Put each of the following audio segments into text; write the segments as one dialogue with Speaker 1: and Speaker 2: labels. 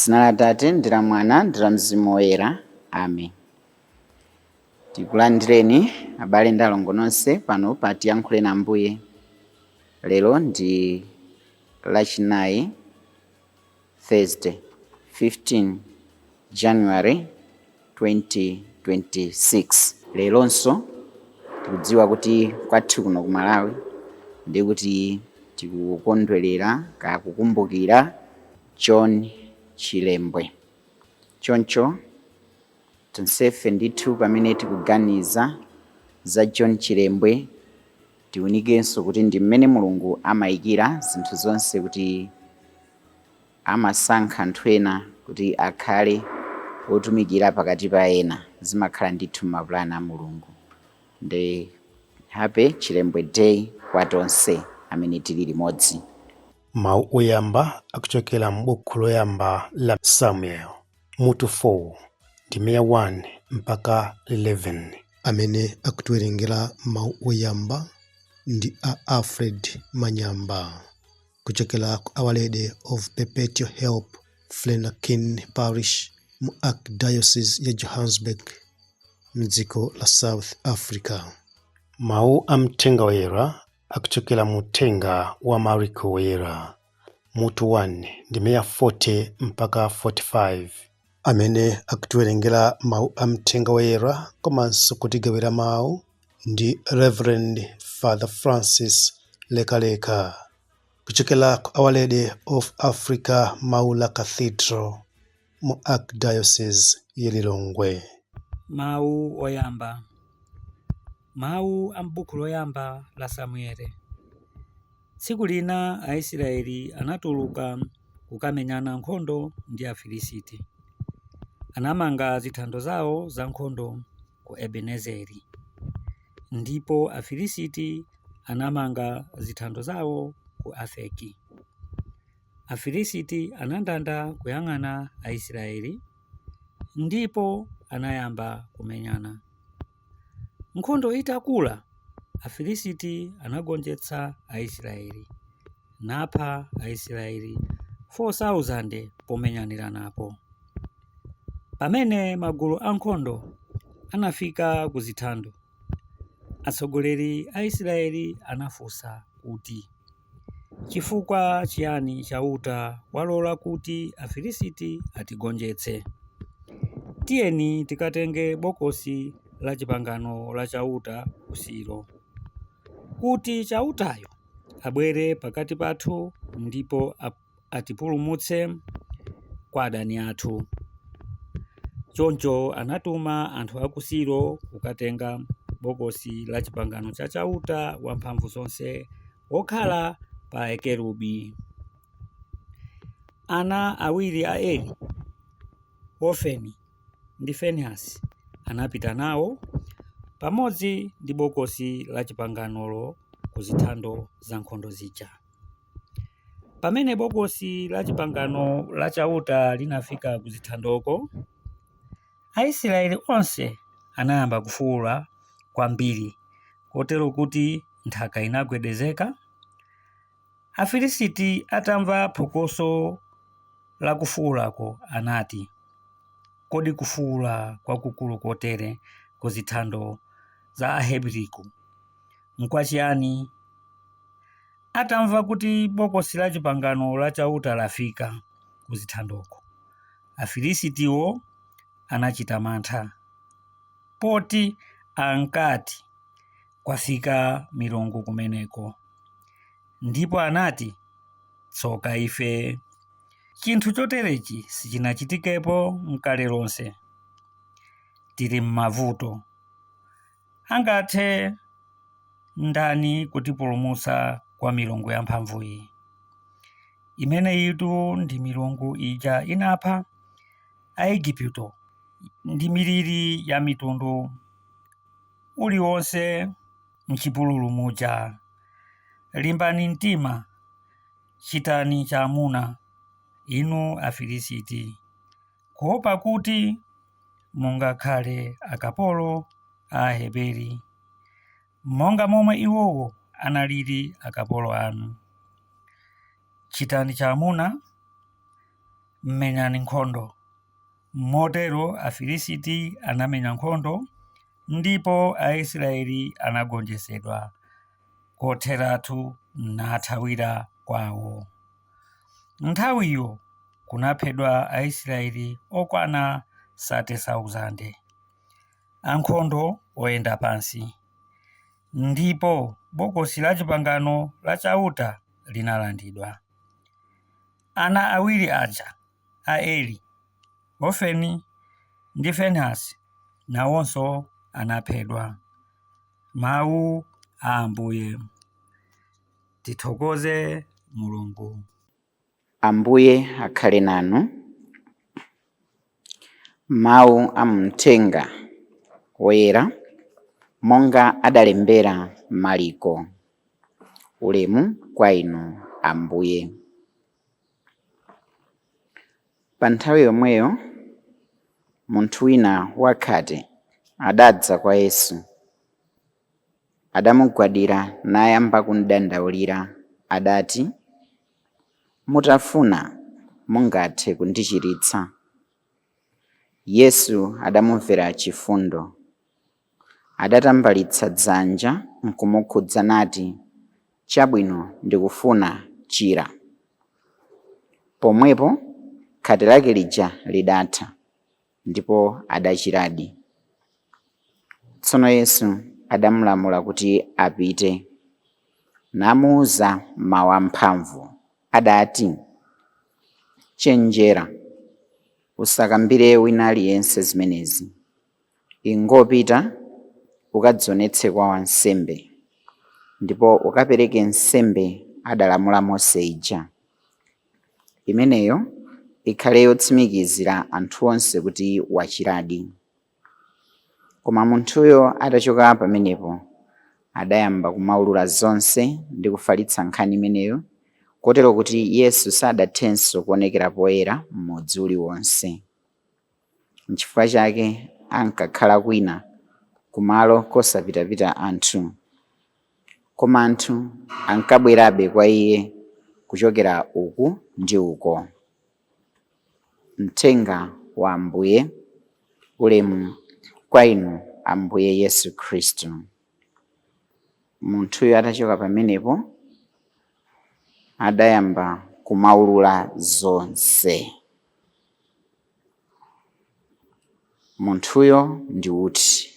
Speaker 1: M'dzina la Atate ndi la Mwana ndi la Mzimu Woyera. Amen. Tikulandireni abale ndi alongo nonse pano pa Tiyankhule na Ambuye. Lero ndi lachinayi, Thursday, 15 January 2026. Leronso tikudziwa kuti kwathu kuno ku Malawi ndi kuti tikukondwerera kukumbukira John Chilembwe. Choncho tonsefe ndithu pamene tikuganiza za John Chilembwe tiwunikenso kuti ndi mmene Mulungu amayikira zinthu zonse, kuti amasankha anthu ena kuti akhale otumikira pakati pa ena. Zimakhala ndithu mapulani a Mulungu. Ndi happy Chilembwe Day kwa tonse amene tili limodzi.
Speaker 2: Mawu oyamba akuchokera m'buku loyamba la Samuel mutu 4 ndime 1 mpaka 11.
Speaker 3: Amene akutiwerengera mawu oyamba ndi a Alfred Manyamba kuchokera ku Our Lady of Perpetual Help Flenakin Parish mu Archdiocese ya Johannesburg mdziko la South Africa.
Speaker 2: Mawu a mthenga woyera akuchokera mu uthenga wa Mariko woyera mutu 1 ndime ya 40 mpaka 45.
Speaker 3: Amene akutiwerengera mawu a mthenga woyera komanso kutigawira mawu ndi Reverend Father Francis Lekaleka kuchokera ku Our Lady of Africa Maula Cathedral mu Archdiocese ya Lilongwe.
Speaker 4: Mawu oyamba. Mawu a m'buku loyamba la Samuele. Tsiku lina Aisraeli anatuluka kukamenyana nkhondo ndi Afilisiti. Anamanga zithando zawo za nkhondo ku Ebenezeri. Ndipo Afilisiti anamanga zithando zawo ku Afeki. Afilisiti anandanda kuyang'ana Aisraeli ndipo anayamba kumenyana. Nkhondo itakula, Afilisiti anagonjetsa Aisraeli, napha Aisraeli 4,000 pomenyanira napo. Pamene magulu ankhondo anafika ku zithando, atsogoleri a Israeli anafunsa kuti, chifukwa chiyani chauta walola kuti Afilisiti atigonjetse? Tiyeni tikatenge bokosi la chipangano la chauta ku Silo, kuti chautayo abwere pakati pathu ndipo atipulumutse kwa adani athu. Choncho anatuma anthu a ku Silo kukatenga bokosi la chipangano cha chauta wamphamvu zonse wokhala pa ekerubi. Ana awiri a Eli, Hofeni ndi Finehasi, anapita nawo pamodzi ndi bokosi la chipanganolo ku zithando za nkhondo zija. Pamene bokosi la chipangano la chauta linafika ku zithandoko, Aisraeli onse anayamba kufuwula kwambiri, kotero kuti nthaka inagwedezeka. Afilisiti atamva phokoso la kufuwulako anati, kodi kufuwula kwakukulu kotere ku zithando za Ahebriku n'kwachiyani? Atamva kuti bokosi la chipangano la chauta lafika ku zithandoko, Afilisitiwo anachita mantha, poti ankati kwafika milungu kumeneko. Ndipo anati, tsoka ife, chinthu choterechi sichinachitikepo m'kale lonse. Tili m'mavuto. Angathe ndani kutipulumutsa kwa milungu yamphamvu iyi? Imene itu ndi milungu ija inapha Aigupto ndi miliri ya mitundu uliwonse m'chipululu muja. Limbani mtima, chitani chamuna, inu Afilisiti, kuopa kuti mungakhale akapolo a Aheberi, monga momwe iwowo analili akapolo anu. Chitani chamuna, menyani nkhondo. Motero Afilisiti anamenya nkhondo, ndipo Aisraeli anagonjetsedwa kotheratu nathawira kwawo. Nthawiyo kunaphedwa Aisraeli okwana 30,000 ankhondo oyenda pansi, ndipo bokosi la chipangano la chauta linalandidwa. Ana awiri aja a Eli, Hofeni ndi Finehasi, nawonso anaphedwa. Mawu a Ambuye. Tithokoze Mulungu.
Speaker 1: Ambuye akhale nanu. Mawu a mthenga woyera monga adalembera Mariko. Ulemu kwa inu Ambuye. Pa nthawi yomweyo munthu wina wakhate adadza kwa Yesu. Adamugwadira nayamba kundandaulira, adati, mutafuna mungathe kundichiritsa. Yesu adamumvera chifundo, adatambalitsa dzanja nkumukhudza nati, chabwino, ndikufuna, chira. Pomwepo khate lake lija lidatha, ndipo adachiradi. Tsono Yesu adamulamula kuti apite, namuwuza mawu amphamvu, adati, chenjera, usakambire wina aliyense zimenezi. Ingopita ukadzionetse kwa wansembe, ndipo ukapereke nsembe adalamula Mose ija. Imeneyo ikhale yotsimikizira anthu onse kuti wachiradi. Koma munthuyo atachoka pamenepo, adayamba kumaulula zonse ndi kufalitsa nkhani imeneyo, kotero kuti Yesu sadathenso kuonekera poyera mmodzi uliwonse. N'chifukwa chake ankakhala kwina kumalo kosapitapita anthu, koma anthu ankabwerabe kwa iye kuchokera uku ndi uko. Mthenga wa Ambuye. Ulemu kwa inu Ambuye Yesu Khristu. Munthuyo atachoka pamenepo adayamba kumaulula zonse. Munthuyo ndi uti?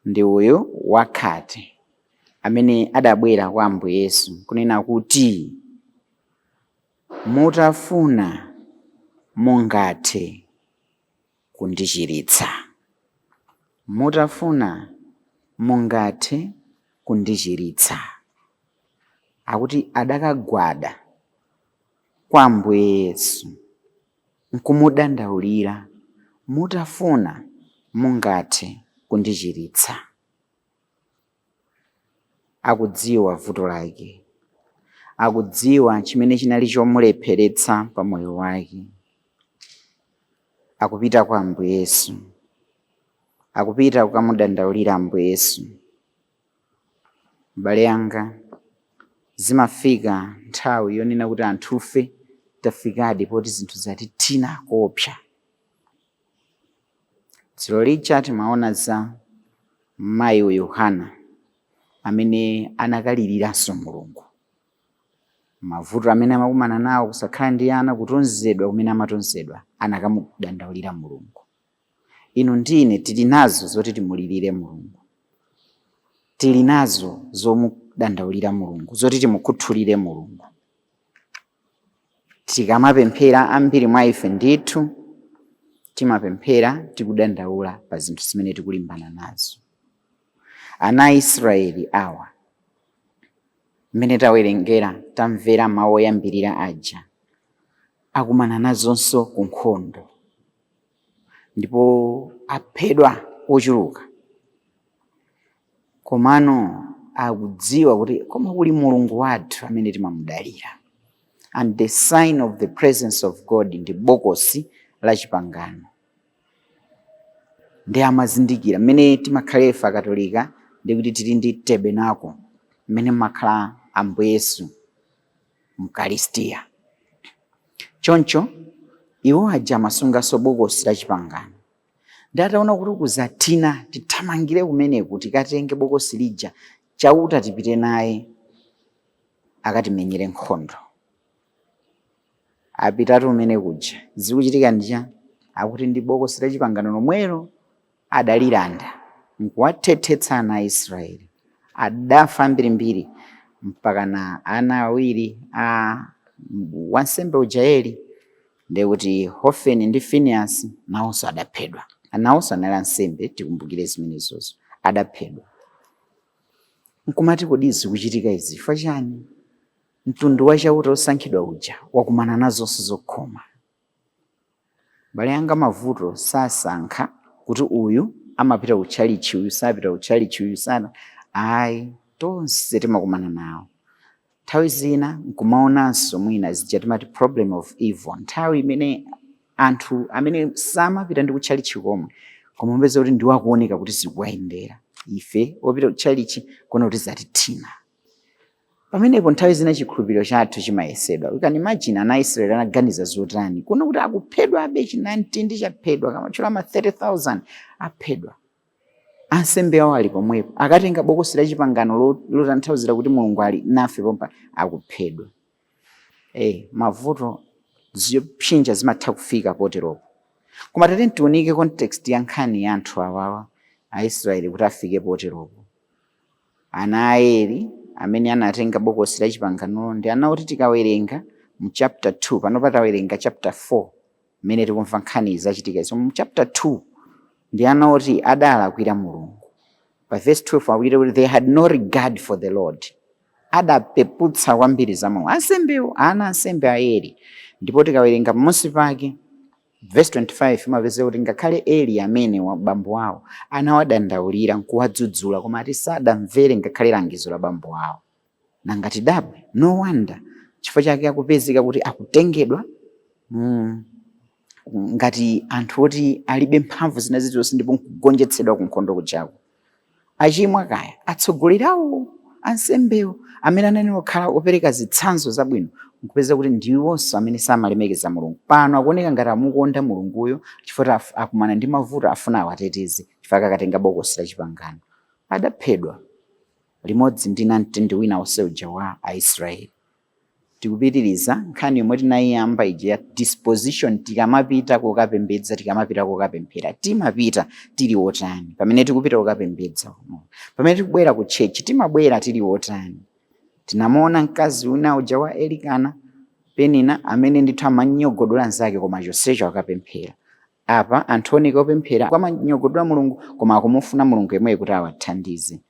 Speaker 1: Ndi uyu wakhate amene adabwera kwa Ambuye Yesu kunena kuti, mutafuna mungathe kundichiritsa. Mutafuna mungathe kundichiritsa. Akuti adakagwada kwa Ambuye Yesu nkumudandaulira, mutafuna mungathe kundichiritsa. Akudziwa vuto lake, akudziwa chimene chinali chomulepheretsa pa moyo wake. Akupita kwa Ambuye Yesu, akupita kukamudandaulira Ambuye Yesu. Mbale yanga, zimafika nthawi yonena kuti anthufe tafikadi poti zinthu zati tina kopsa. Dzilo lija timaona za mayi wa Yohana amene anakaliriranso Mulungu. Mavuto amene amakumana nawo, kusakhala ndi ana, kutonzedwa kumene amatonzedwa, anakamudandaulira Mulungu. Inu ndine tili nazo zoti timulirire Mulungu, tili nazo zomudandaulira Mulungu, zoti timukhuthulire Mulungu. Tikamapemphera ambiri mwa ife ndithu timapemphera tikudandaula pa zinthu zimene tikulimbana nazo. Ana a Israeli awa mmene tawerengera tamvera mawu oyambirira aja, akumana nazonso ku nkhondo, ndipo aphedwa ochuluka. Komano akudziwa kuti koma kuli Mulungu wathu amene timamudalira. And the sign of the presence of God ndi bokosi la chipangano. Ndi amazindikira mmene timakhala ife Akatolika ndi kuti tili ndi tabernacle mmene makhala Ambuye Yesu Mukaristiya. Choncho iwo aja amasunganso bokosi la chipangano. Ndataona kuti kuzatina tithamangire kumeneku tikatenge bokosi lija chauta tipite naye akatimenyere nkhondo. Apitatu umene kuja zikuchitika ndija akuti ndi bokosi la chipangano lomwelo adaliranda nkuwathethetsa ana a Israeli, adafa mbirimbiri mpaka na ana awiri a wansembe uja Eli, ndekuti Hofeni ndi Finehasi nawonso adaphedwa. Anawonso anali ansembe, tikumbukire zimenezozo, adaphedwa. Nkumati kodi zikuchitika izi chifukwa chani? Mtundu wa chauta osankhidwa uja wakumana nazonso zokhoma. Bale anga mavuto sasankha kuti uyu amapita kutchalichi, uyu sapita kutchalichi, uyu sana. Ayi, tonse timakumana nawo. Nthawi zina nkumaonanso mwina zija timati problem of evil. Nthawi imene anthu amene samapita ndi kutchalichi komwe koma mupeza kuti ndiwo akuoneka kuti zikuwayendera. Ife opita kutchalichi kuona kuti zatithina. Pamenepo nthawi zina chikhulupiriro chathu chimayesedwa. You can imagine ana Israeli anaganiza zotani. Kuona kuti akuphedwa abe chi19 ndi chaphedwa kamatchula ma 30,000 aphedwa. Ansembe awo ali pomwepo akatenga bokosi la chipangano lotanthauzira kuti Mulungu ali nafe pompa akuphedwa. Mavuto zopsinja zimatha kufika poteropo. Koma tate tiunike context ya nkhani ya anthu awawa Aisraeli kuti afike poteropo. Ana a Eli amene anatenga bokosi la chipangano ndi ana oti tikawerenga mu chapter 2 pano patawerenga chapter 4 mmene tikumva nkhani zachitika. So mu chapter 2 ndi ana oti adalakwira Mulungu. Pa verse 12 akuti kuti they had no regard for the Lord. Adapeputsa kwambiri za Mulungu. Ansembewo, ana ansembe a Eli. Ndipo tikawerenga pamonsi pake verse 25 imapeza kuti ngakhale Eli amene wa bambo awo anawadandaulira nkuwadzudzula koma ati sadamvere ngakhale langizo la bambo awo. Nangati dabwe, no wonder chifukwa chake akupezeka kuti akutengedwa ngati anthu oti alibe mphamvu zina zilizonse ndipo nkugonjetsedwa ku nkhondo kujaku. Achimwa kaya atsogolerawo ansembewo amene anali okhala opereka zitsanzo zabwino nkupeza kuti ndiwonso amene samalemekeza Mulungu. Pano akuoneka ngati amukonda Mulunguyo chifukwa akumana ndi mavuto afuna awateteze chifukwa akatenga bokosi la chipangano. Adaphedwa limodzi ndi 19 wina onse uja wa Aisraeli. Tikupitiriza nkhani yomwe tinayiyamba ija ya disposition tikamapita kokapembedza tikamapita kokapemphera. Timapita tili otani pamene tikupita kokapembedza. Pamene tikubwera ku church timabwera tili otani. Tinamuona mkazi una uja wa Elikana Penina amene ndithu amanyogodola nzake koma chonsecho akapemphera. Apa anthu oneka opemphera amanyogodola Mulungu koma akumufuna Mulungu yemwe kuti awathandize.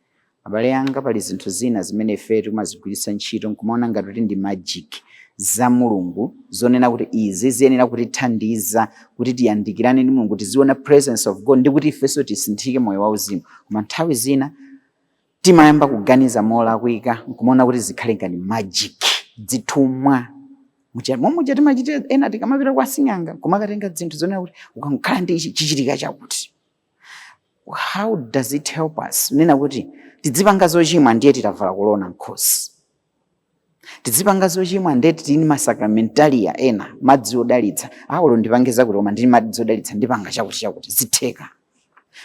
Speaker 1: Abale anga pali zinthu zina zimene ife timazigwiritsa ntchito nkumaona ngati kuti ndi magic za Mulungu zonena kuti izi ziyenera kutithandiza kuti tiyandikirane ndi Mulungu tiziona presence of God ndi kuti ifenso tisinthike moyo wauzimu. Koma nthawi zina timayamba kuganiza molakwika nkumaona kuti zikhale ngati magic zitumwa. Muja timachitira ena tikamapita kwa sing'anga kumakatenga zinthu zonena kuti ukakhala ndi chichitika chakuti. How does it help us? Nena kuti tidzipanga zochimwa ndiye titavala kulona nkhosi. Tidzipanga zochimwa ndiye tini masakramentalia ena madzi odalitsa. Awolo ndipangiza kuti koma ndini madzi odalitsa ndipanga chakuti zitheka.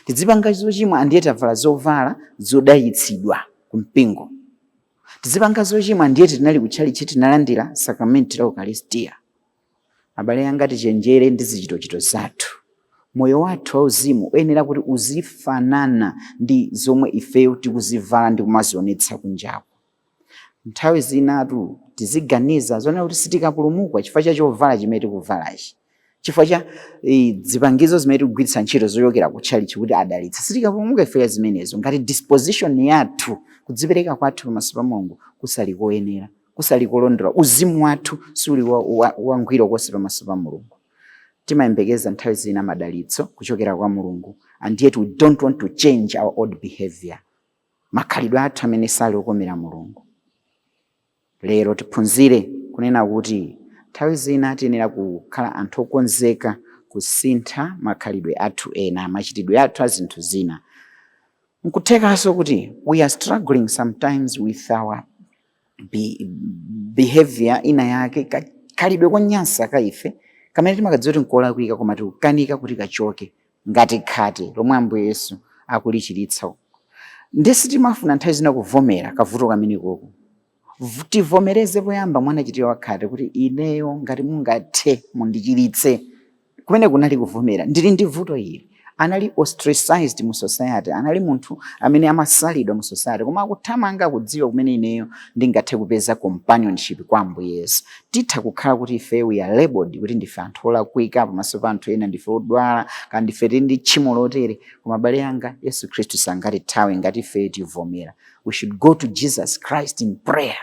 Speaker 1: Tidzipanga zochimwa ndiye tavala zovala zodalitsidwa kumpingo. Tidzipanga zochimwa ndiye tinali kutchalichi tinalandira sakramenti la Eucharistia. Abale anga tichenjere ndi zichitochito zathu. Moyo wathu wauzimu uyenera kuti uzifanana ndi zomwe ifeyo tikuzivala ndi kumazionetsa kunjaku. Nthawi zinatu tiziganiza zonena kuti sitikapulumukwa chifukwa cha chovala chimene tikuvalachi. Chifukwa cha zipangizo zimene tikugwiritsa ntchito zochokera kutchalichi kuti adalitsa. Sitikapulumuka ifeyo zimenezo ngati disposition yathu kudzipereka kwathu pamaso pa Mulungu kusali koyenera, kusali kolondola. Uzimu wathu suli wangwiro konse pamaso pa Mulungu. Timayembekeza nthawi zina madalitso kuchokera kwa Mulungu and yet we don't want to change our old behavior. Makhalidwe athu amene sali okomera Mulungu. Lero tiphunzire kunena kuti nthawi zina tiyenera kukhala anthu okonzeka kusintha makhalidwe athu ena, machitidwe athu a zinthu zina. Nkuthekanso kuti we are struggling sometimes with our behavior ina yake khalidwe konyansa ka ife kamene timakadziwa kuti nkolakwika koma tikukanika kuti kachoke ngati khate lomwe Ambuye Yesu akulichiritsa. Ndesi timafuna nthawi zina kuvomera kavuto kamene koko. Tivomereze poyamba mwana chitira wakhate kuti ineyo ngati mungathe mundichiritse. Kumene kunali kuvomera, ndili ndi vuto ili. Anali ostracized mu society, anali munthu amene amasalidwa mu society, koma akuthamanga kudziwa kumene ineyo ndingathe kupeza companionship kwa Ambuye Yesu. Titha kukhala kuti ife we are labeled kuti ndife anthu olakwika pamaso pa anthu ena, ndife odwala kandi ndife tili ndi tchimo lotere, koma abale anga Yesu Khristu sangatithawe ngati ife tivomera. We should go to Jesus Christ in prayer.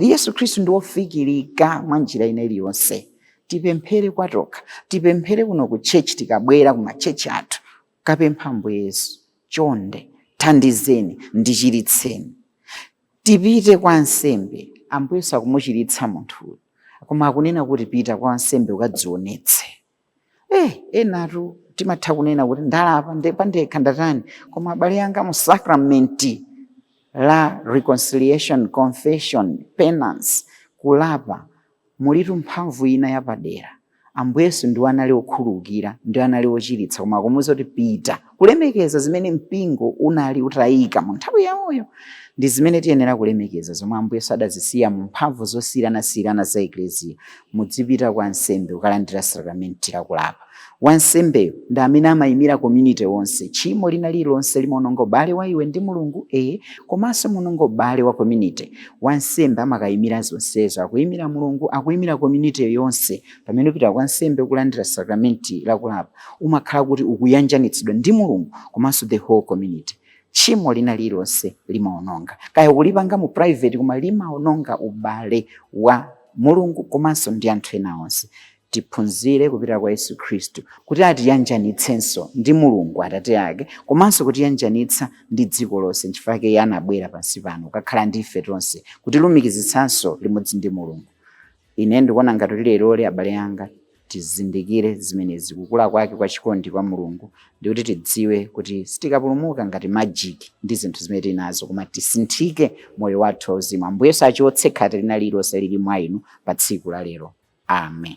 Speaker 1: Yesu Khristu ndi wofikirika mwa njira ina iliyonse. Tipemphere kwatokha, tipemphere kuno ku church, tikabwera ku machechi athu kapempha Ambuye Yesu, chonde thandizeni ndichiritseni. Tipite kwa ansembe, Ambuye Yesu akumuchiritsa munthu, koma akunena kuti pita kwa ansembe ukadzionetse. Enatu timatha kunena kuti ndalapa ndekha ndatani, koma abale anga mu sacrament la reconciliation, confession, penance, kulapa mulitu mphamvu ina yapadera. Ambuye Yesu ndiwo anali okhululukira, ndiwo anali ochiritsa, koma akumuwuza kuti pita kulemekeza zimene mpingo unali utayika mu nthawi yawoyo. Ndi zimene tiyenera kulemekeza zomwe Ambuye Yesu adazisiya mu mphamvu zosiyanasiyana za ekleziya. Mudzipita kwa nsembe ukalandira sakramenti la kulapa. Wansembeyo ndi amene amayimira community wonse. Tchimo lina lililonse limaononga ubale wa iwe ndi Mulungu, komanso muononga ubale wa community. Wansembe amakayimira zonsezo, akuyimira Mulungu, akuyimira community yonse. Pamene upita kwa nsembe ukulandira sakramenti la kulapa, umakhala kuti ukuyanjanitsidwa ndi Mulungu komanso the whole community. Tchimo lina lililonse limaononga, kaya kulipanga mu private, koma limaononga ubale wa Mulungu komanso ndi anthu ena onse. Tiphunzire kupita kwa Yesu Khristu kuti atiyanjanitsenso ndi Mulungu Atate ake, komanso kutiyanjanitsa ndi dziko lonse. N'chifukwa Iye anabwera pansi pano kukakhala ndi ife tonse kuti lumikizitsanso limodzi ndi Mulungu. Ine ndikuona ngati lero abale anga tizindikire zimenezi, kukula kwake kwa chikondi kwa Mulungu, ndi kuti tidziwe kuti sitikapulumuka ngati magic ndi zinthu zimene tinazo, koma tisinthike moyo wathu wauzimu. Ambuye Yesu achiotse khate lina lililonse lili mwa inu pa tsiku la lero. Amen.